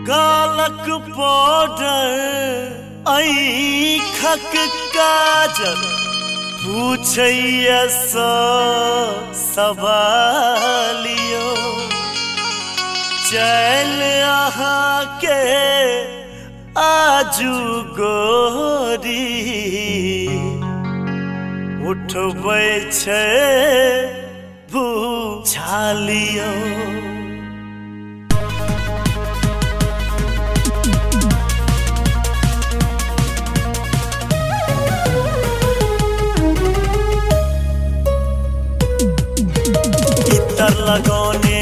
गालक powder आँखक काजल पूछैया सवालियो चल अहाँ के आजू गोरी उठबै छै भूछालियो इतर लगौने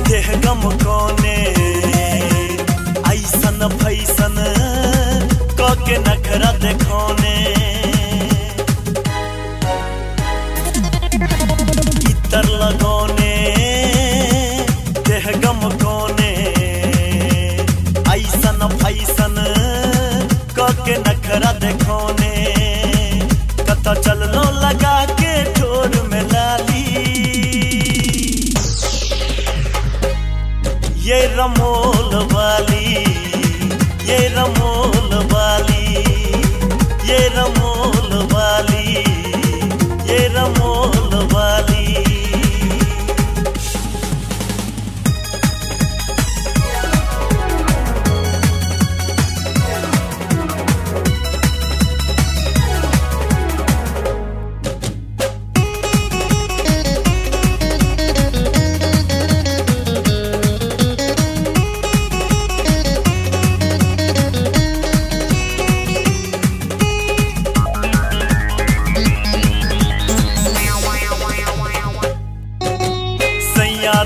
देह गम कोने ऐसन फैसन के नखरा देखौने इतर लगौने देह गम कोने ऐसन फैसन के नखरा देखौने कत चललो लगा के ठोर में लाली ये रमोल वाली ये रमोल वाली ये रमोल वाली ये रमोल वाली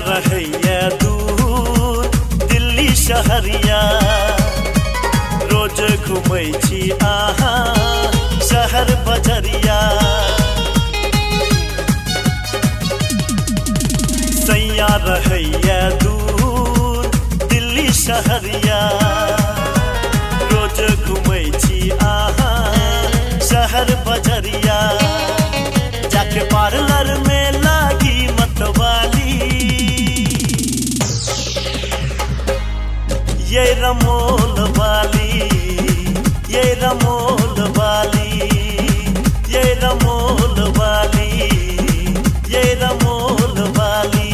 रहैया दूर दिल्ली शहरिया रोज घुमै छी अहाँ शहर बजरिया सैया रहैया दूर दिल्ली शहरिया रोज घुमै छी अहाँ शहर बजरिया जाके पार्लर में लागी मतवाली ये रमोल वाली ये रमोल वाली ये रमोल वाली ये रमोल वाली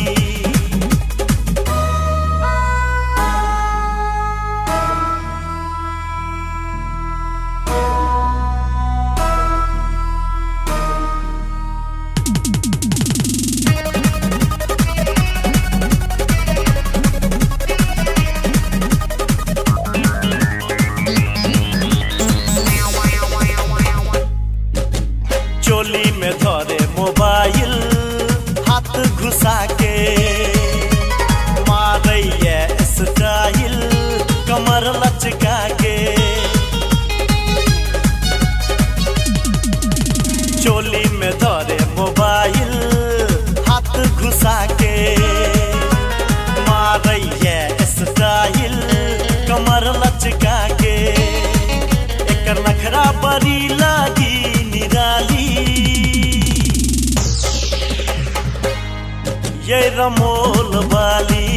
चोली में धरे मोबाइल हाथ घुसा के मारैया स्टाइल कमर लचका के चोली में धरे मोबाइल हाथ घुसा के मारैया स्टाइल कमर लचका के एकर नखरा बड़ी लागी निराली ये रमोल वाली